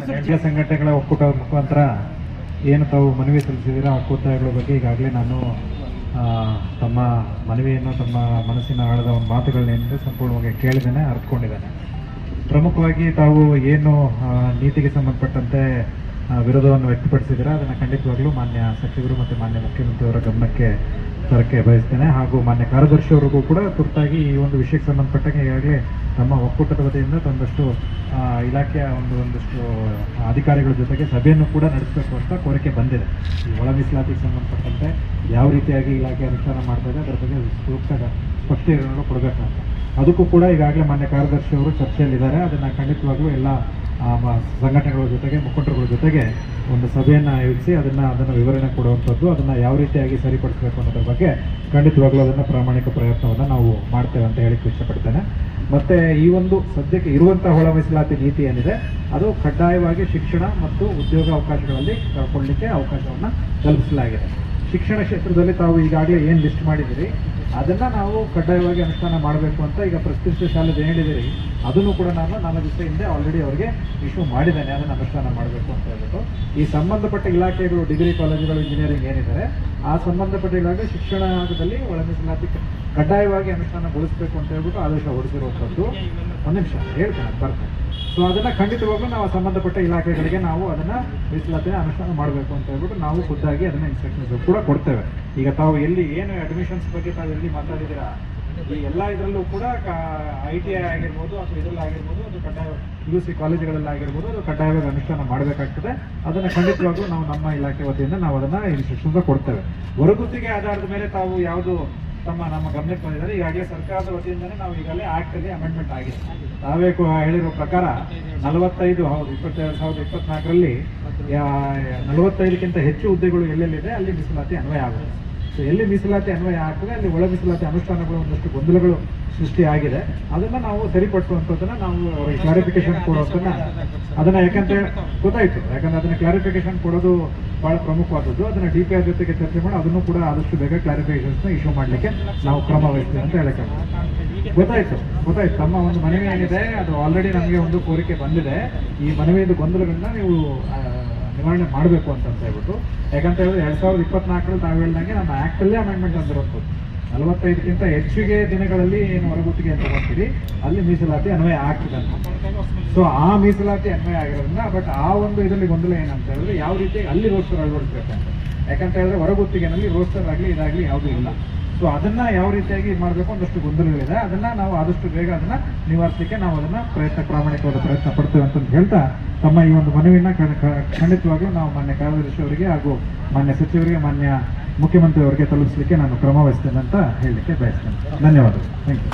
ಸಂಘಟನೆಗಳ ಒಕ್ಕೂಟದ ಮುಖಾಂತರ ಏನು ತಾವು ಮನವಿ ಸಲ್ಲಿಸಿದ್ದೀರಾ ಆ ಒತ್ತಾಯಗಳ ಬಗ್ಗೆ ಈಗಾಗಲೇ ನಾನು ತಮ್ಮ ಮನವಿಯನ್ನು ತಮ್ಮ ಮನಸ್ಸಿನ ಆಳದ ಒಂದು ಮಾತುಗಳನ್ನೇನಿದೆ ಸಂಪೂರ್ಣವಾಗಿ ಕೇಳಿದ್ದೇನೆ, ಅರ್ಥಕೊಂಡಿದ್ದೇನೆ. ಪ್ರಮುಖವಾಗಿ ತಾವು ಏನು ನೀತಿಗೆ ಸಂಬಂಧಪಟ್ಟಂತೆ ವಿರೋಧವನ್ನು ವ್ಯಕ್ತಪಡಿಸಿದ್ದೀರಾ ಅದನ್ನು ಖಂಡಿತವಾಗ್ಲೂ ಮಾನ್ಯ ಸಚಿವರು ಮತ್ತು ಮಾನ್ಯ ಮುಖ್ಯಮಂತ್ರಿಯವರ ಗಮನಕ್ಕೆ ತರಕ್ಕೆ ಬಯಸ್ತೇನೆ. ಹಾಗೂ ಮಾನ್ಯ ಕಾರ್ಯದರ್ಶಿಯವರಿಗೂ ಕೂಡ ತುರ್ತಾಗಿ ಈ ಒಂದು ವಿಷಯಕ್ಕೆ ಸಂಬಂಧಪಟ್ಟಂಗೆ ಈಗಾಗಲೇ ತಮ್ಮ ಒಕ್ಕೂಟದ ವತಿಯಿಂದ ಒಂದಷ್ಟು ಇಲಾಖೆಯ ಒಂದಷ್ಟು ಅಧಿಕಾರಿಗಳ ಜೊತೆಗೆ ಸಭೆಯನ್ನು ಕೂಡ ನಡೆಸಬೇಕು ಅಂತ ಕೋರಿಕೆ ಬಂದಿದೆ. ಈ ಒಳ ಮೀಸಲಾತಿಗೆ ಸಂಬಂಧಪಟ್ಟಂತೆ ಯಾವ ರೀತಿಯಾಗಿ ಇಲಾಖೆ ಅನುಷ್ಠಾನ ಮಾಡ್ತಾ ಇದೆ ಅದರ ಬಗ್ಗೆ ಸೂಕ್ತ ಸ್ಪಷ್ಟೀಕರಣಗಳು ಕೊಡಬೇಕಂತ ಅದಕ್ಕೂ ಕೂಡ ಈಗಾಗಲೇ ಮಾನ್ಯ ಕಾರ್ಯದರ್ಶಿಯವರು ಚರ್ಚೆಯಲ್ಲಿದ್ದಾರೆ. ಅದನ್ನು ಖಂಡಿತವಾಗ್ಲೂ ಎಲ್ಲ ಸಂಘಟನೆಗಳ ಜೊತೆಗೆ ಮುಖಂಡರುಗಳ ಜೊತೆಗೆ ಒಂದು ಸಭೆಯನ್ನು ಆಯೋಜಿಸಿ ಅದನ್ನು ವಿವರಣೆ ಕೊಡುವಂಥದ್ದು, ಅದನ್ನು ಯಾವ ರೀತಿಯಾಗಿ ಸರಿಪಡಿಸಬೇಕು ಅನ್ನೋದ್ರ ಬಗ್ಗೆ ಖಂಡಿತವಾಗ್ಲೂ ಅದನ್ನು ಪ್ರಾಮಾಣಿಕ ಪ್ರಯತ್ನವನ್ನು ನಾವು ಮಾಡ್ತೇವೆ ಅಂತ ಹೇಳಿಕ್ಕೆ ಇಷ್ಟಪಡ್ತೇನೆ. ಮತ್ತು ಈ ಒಂದು ಸದ್ಯಕ್ಕೆ ಇರುವಂಥ ಒಳ ಮೀಸಲಾತಿ ನೀತಿ ಏನಿದೆ ಅದು ಕಡ್ಡಾಯವಾಗಿ ಶಿಕ್ಷಣ ಮತ್ತು ಉದ್ಯೋಗ ಅವಕಾಶಗಳಲ್ಲಿ ಕೊಡಲಿಕ್ಕೆ ಅವಕಾಶವನ್ನು ಕಲ್ಪಿಸಲಾಗಿದೆ. ಶಿಕ್ಷಣ ಕ್ಷೇತ್ರದಲ್ಲಿ ತಾವು ಈಗಾಗಲೇ ಏನು ಲಿಸ್ಟ್ ಮಾಡಿದ್ದೀರಿ ಅದನ್ನು ನಾವು ಕಡ್ಡಾಯವಾಗಿ ಅನುಷ್ಠಾನ ಮಾಡಬೇಕು ಅಂತ ಈಗ ಪ್ರತಿಷ್ಠಿತ ಶಾಲೆದು ಹೇಳಿದಿರಿ ಅದನ್ನು ಕೂಡ ನಾನು 4 ದಿವಸ ಹಿಂದೆ ಆಲ್ರೆಡಿ ಅವರಿಗೆ ಇಶ್ಯೂ ಮಾಡಿದ್ದೇನೆ, ಅದನ್ನು ಅನುಷ್ಠಾನ ಮಾಡಬೇಕು ಅಂತ ಹೇಳ್ಬಿಟ್ಟು. ಈ ಸಂಬಂಧಪಟ್ಟ ಇಲಾಖೆಗಳು ಡಿಗ್ರಿ ಕಾಲೇಜುಗಳು ಇಂಜಿನಿಯರಿಂಗ್ ಏನಿದ್ದಾರೆ ಆ ಸಂಬಂಧಪಟ್ಟ ಇಲಾಖೆ ಶಿಕ್ಷಣದಲ್ಲಿ ಒಳ ಮೀಸಲಾತಿ ಕಡ್ಡಾಯವಾಗಿ ಅನುಷ್ಠಾನಗೊಳಿಸಬೇಕು ಅಂತ ಹೇಳ್ಬಿಟ್ಟು ಆದೇಶ ಹೊರಡಿಸಿರುವಂಥದ್ದು. ಒಂದು ನಿಮಿಷ ಹೇಳ್ತೇನೆ, ಬರ್ತೇನೆ. ಸೊ ಅದನ್ನು ಖಂಡಿತವಾಗ್ಲೂ ನಾವು ಸಂಬಂಧಪಟ್ಟ ಇಲಾಖೆಗಳಿಗೆ ನಾವು ಅದನ್ನು ಮೀಸಲಾತಿನ ಅನುಷ್ಠಾನ ಮಾಡಬೇಕು ಅಂತ ಹೇಳ್ಬಿಟ್ಟು ನಾವು ಖುದ್ದಾಗಿ ಅದನ್ನು ಇನ್ಸ್ಟ್ರಕ್ಷನ್ಸ್ ಕೂಡ ಕೊಡ್ತೇವೆ. ಈಗ ತಾವು ಎಲ್ಲಿ ಏನು ಅಡ್ಮಿಷನ್ಸ್ ಬಗ್ಗೆ ತಾವು ಎಲ್ಲಿ ಮಾತಾಡಿದ್ದೀರಾ ಈ ಎಲ್ಲ ಇದರಲ್ಲೂ ಕೂಡ ITI ಆಗಿರ್ಬೋದು ಅಥವಾ ಇದರಲ್ಲಿ ಆಗಿರ್ಬೋದು ಅದು ಕಡ್ಡಾಯ UC ಕಾಲೇಜುಗಳಲ್ಲಾಗಿರ್ಬೋದು ಅದು ಕಡ್ಡಾಯವಾಗಿ ಅನುಷ್ಠಾನ ಮಾಡಬೇಕಾಗ್ತದೆ. ಅದನ್ನು ಖಂಡಿತವಾಗ್ಲೂ ನಾವು ನಮ್ಮ ಇಲಾಖೆ ವತಿಯಿಂದ ನಾವು ಅದನ್ನು ಇನ್ಸ್ಟ್ರಕ್ಷನ್ಸ್ ಕೊಡ್ತೇವೆ. ಹೊರಗುತ್ತಿಗೆ ಆಧಾರದ ಮೇಲೆ ತಾವು ಯಾವುದು ನಮ್ಮ ಗಮನಕ್ಕೆ ಬಂದಿದ್ದಾರೆ. ಈಗಾಗಲೇ ಸರ್ಕಾರದ ವತಿಯಿಂದಲೇ ನಾವು ಈಗಾಗಲೇ ಆ್ಯಕ್ಟಲ್ಲಿ ಅಮೆಂಡ್ಮೆಂಟ್ ಆಗಿದೆ. ತಾವೇ ಹೇಳಿರೋ ಪ್ರಕಾರ 45 ಹೌದು 2024ರಲ್ಲಿ 45ಕ್ಕಿಂತ ಹೆಚ್ಚು ಹುದ್ದೆಗಳು ಎಲ್ಲೆಲ್ಲಿದೆ ಅಲ್ಲಿ ಮೀಸಲಾತಿ ಅನ್ವಯ ಆಗುತ್ತೆ. ಸೊ ಎಲ್ಲಿ ಮೀಸಲಾತಿ ಅನ್ವಯ ಆಗ್ತದೆ ಅಲ್ಲಿ ಒಳ ಮೀಸಲಾತಿ ಅನುಷ್ಠಾನಗಳು ಒಂದಷ್ಟು ಗೊಂದಲಗಳು ಸೃಷ್ಟಿಯಾಗಿದೆ. ಅದನ್ನು ನಾವು ಸರಿಪಡಿಸುವಂಥದ್ದನ್ನು ನಾವು ಅವರಿಗೆ ಕ್ಲಾರಿಫಿಕೇಶನ್ ಕೊಡುವಂಥದ್ದನ್ನ ಅದನ್ನು ಯಾಕಂದ್ರೆ ಗೊತ್ತಾಯಿತು, ಯಾಕಂದ್ರೆ ಅದನ್ನು ಕ್ಲಾರಿಫಿಕೇಶನ್ ಕೊಡೋದು ಭಾಳ ಪ್ರಮುಖವಾದದ್ದು. ಅದನ್ನು DPR ಜೊತೆಗೆ ಚರ್ಚೆ ಮಾಡಿ ಅದನ್ನು ಕೂಡ ಆದಷ್ಟು ಬೇಗ ಕ್ಲಾರಿಫಿಕೇಶನ್ಸ್ನ ಇಶ್ಯೂ ಮಾಡಲಿಕ್ಕೆ ನಾವು ಕ್ರಮ ವಹಿಸ್ತೀವಿ ಅಂತ ಹೇಳಕ್ಕೆ ಗೊತ್ತಾಯ್ತು. ತಮ್ಮ ಒಂದು ಮನವಿ ಏನಿದೆ ಅದು ಆಲ್ರೆಡಿ ನಮಗೆ ಒಂದು ಕೋರಿಕೆ ಬಂದಿದೆ. ಈ ಮನವಿಯ ಗೊಂದಲಗಳನ್ನ ನೀವು ನಿವಾರಣೆ ಮಾಡಬೇಕು ಅಂತ ಹೇಳ್ಬಿಟ್ಟು. ಯಾಕಂತ ಹೇಳಿದ್ರೆ 2024ರಲ್ಲಿ ತಾವು ಹೇಳ್ದಂಗೆ ನಮ್ಮ ಆ್ಯಕ್ಟಲ್ಲೇ ಅಮೆಂಡ್ಮೆಂಟ್ ಅಂದಿರುವಂಥದ್ದು 45ಕ್ಕಿಂತ ಹೆಚ್ಚಿಗೆ ದಿನಗಳಲ್ಲಿ ಏನು ಹೊರಗುತ್ತಿಗೆ ಅಂತ ತಗೊಳ್ತೀರಿ ಅಲ್ಲಿ ಮೀಸಲಾತಿ ಅನ್ವಯ ಆಗ್ತದೆ ಅಂತ. ಸೊ ಆ ಮೀಸಲಾತಿ ಅನ್ವಯ ಆಗಿರೋದ್ರಿಂದ ಬಟ್ ಆ ಒಂದು ಇದರಲ್ಲಿ ಗೊಂದಲ ಏನಂತ ಹೇಳಿದ್ರೆ ಯಾವ ರೀತಿಯಾಗಿ ಅಲ್ಲಿ ರೋಸ್ಟರ್ ಅಳವಡಿಸ್ಬೇಕಂತ. ಯಾಕಂತ ಹೇಳಿದ್ರೆ ಹೊರಗುತ್ತಿಗೆನಲ್ಲಿ ರೋಸ್ಟರ್ ಆಗಲಿ ಇದಾಗಲಿ ಯಾವುದೂ ಇಲ್ಲ. ಸೊ ಅದನ್ನು ಯಾವ ರೀತಿಯಾಗಿ ಮಾಡಬೇಕು ಒಂದಷ್ಟು ಗೊಂದಲಗಳಿದೆ. ಅದನ್ನು ನಾವು ಆದಷ್ಟು ಬೇಗ ಅದನ್ನು ನಿವಾರಿಸಲಿಕ್ಕೆ ನಾವು ಅದನ್ನು ಪ್ರಾಮಾಣಿಕವಾದ ಪ್ರಯತ್ನ ಪಡ್ತೇವೆ ಅಂತ ಹೇಳ್ತಾ ತಮ್ಮ ಈ ಒಂದು ಮನವಿನ ಖಂಡಿತವಾಗ್ಲೂ ನಾವು ಮಾನ್ಯ ಕಾರ್ಯದರ್ಶಿ ಅವರಿಗೆ ಹಾಗೂ ಮಾನ್ಯ ಸಚಿವರಿಗೆ ಮಾನ್ಯ ಮುಖ್ಯಮಂತ್ರಿ ಅವರಿಗೆ ತಲುಪಿಸಲಿಕ್ಕೆ ನಾನು ಕ್ರಮ ವಹಿಸ್ತೇನೆ ಅಂತ ಹೇಳಲಿಕ್ಕೆ ಬಯಸ್ತೇನೆ. ಧನ್ಯವಾದಗಳು. Thank you.